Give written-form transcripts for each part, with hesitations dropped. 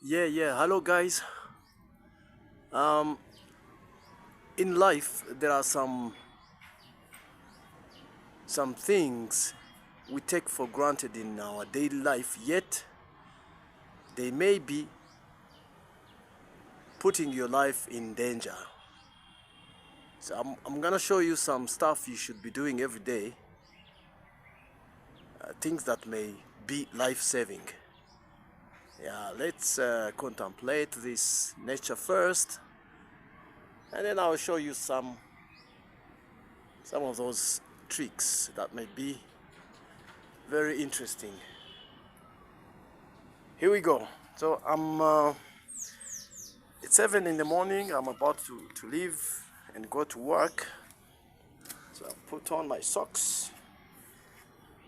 Yeah. Hello, guys. Um, in life, there are some things we take for granted in our daily life, yet they may be putting your life in danger. So I'm gonna show you some stuff you should be doing every day, things that may be life-saving. Yeah, let's contemplate this nature first, and then I'll show you some of those tricks that may be very interesting. Here we go. So it's 7 in the morning. I'm about to leave and go to work. So I put on my socks.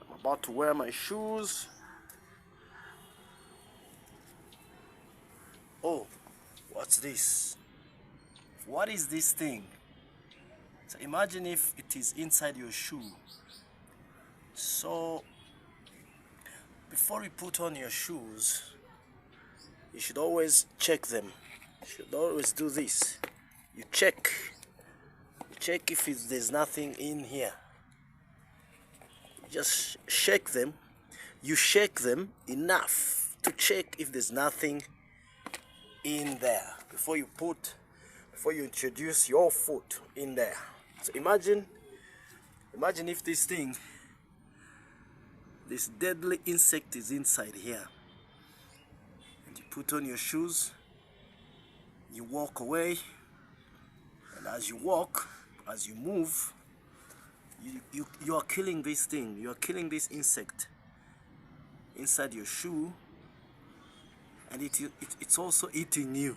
I'm about to wear my shoes. Oh, what's this? What is this thing? So imagine if it is inside your shoe. So before you put on your shoes, you should always check them. You should always do this. You check if there's nothing in here. Just shake them. You shake them enough to check if there's nothing in there before you introduce your foot in there. So imagine if this deadly insect is inside here, and you put on your shoes, you walk away, and as you move, you are killing this thing. You are killing this insect inside your shoe, and it's also eating you.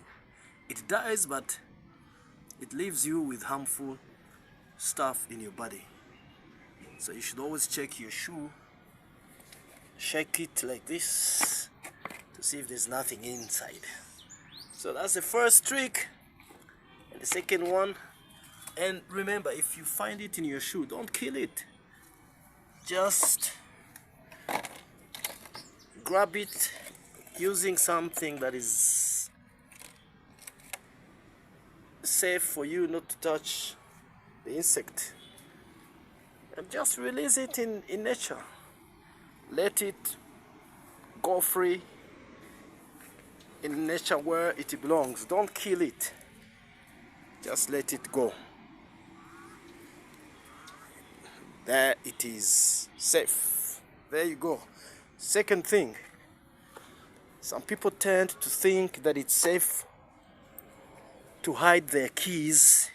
It dies, but it leaves you with harmful stuff in your body. So you should always check your shoe, shake it like this to see if there's nothing inside. So that's the first trick. And the second one, and remember, if you find it in your shoe, don't kill it. Just grab it using something that is safe for you not to touch the insect, and just release it in nature. Let it go free in nature where it belongs. Don't kill it, just let it go. There it is, safe. There you go. Second thing, some people tend to think that it's safe to hide their keys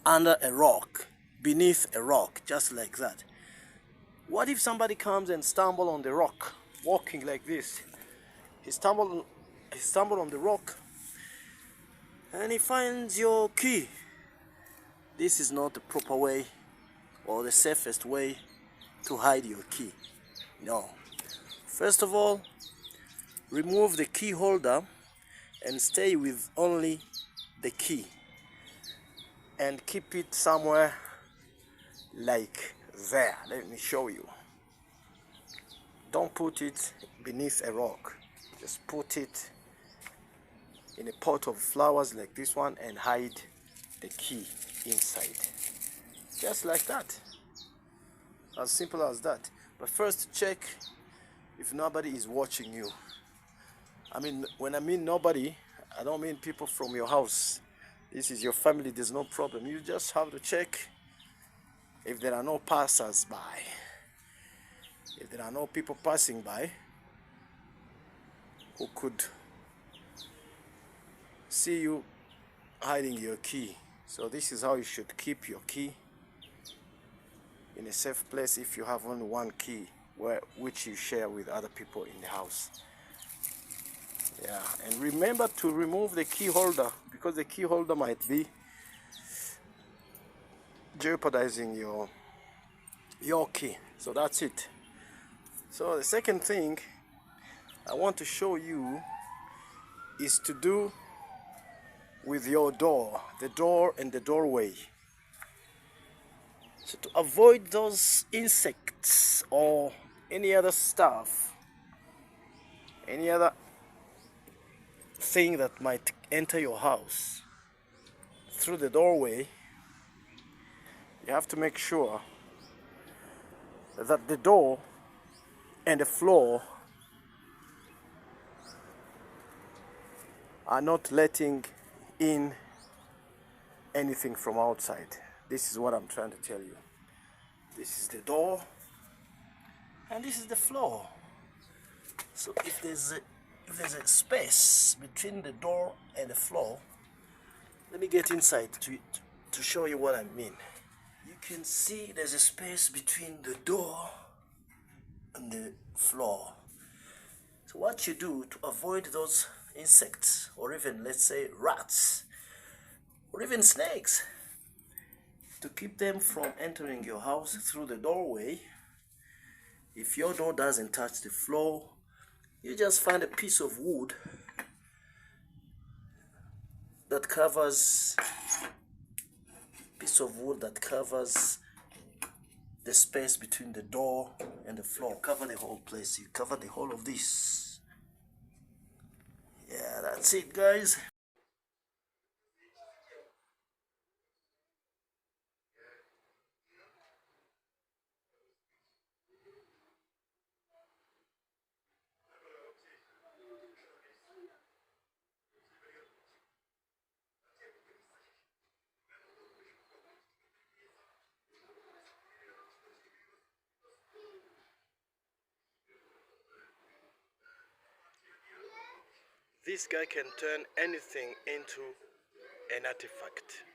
under a rock, beneath a rock, just like that. What if somebody comes and stumble on the rock, walking like this? He stumbled on the rock and he finds your key. This is not the proper way or the safest way to hide your key. No. First of all, remove the key holder and stay with only the key, and keep it somewhere like there. Let me show you. Don't put it beneath a rock. Just put it in a pot of flowers like this one and hide the key inside. Just like that. As simple as that. But first check if nobody is watching you. When I mean nobody, I don't mean people from your house. This is your family, there's no problem. You just have to check if there are no passers-by. If there are no people passing by who could see you hiding your key. So this is how you should keep your key in a safe place if you have only one key, which you share with other people in the house. Yeah, and remember to remove the key holder, because the key holder might be jeopardizing your key. So that's it. So the second thing I want to show you is to do with your door, the door and the doorway. So to avoid those insects or any other stuff, any other thing that might enter your house through the doorway, you have to make sure that the door and the floor are not letting in anything from outside. This is what I'm trying to tell you. This is the door and this is the floor. So if there's a space between the door and the floor, let me get inside to show you what I mean. You can see there's a space between the door and the floor. So what you do to avoid those insects, or even let's say rats, or even snakes, to keep them from entering your house through the doorway, if your door doesn't touch the floor, you just find a piece of wood that covers the space between the door and the floor. Cover the whole place. You cover the whole of this. Yeah, that's it, guys. This guy can turn anything into an artifact.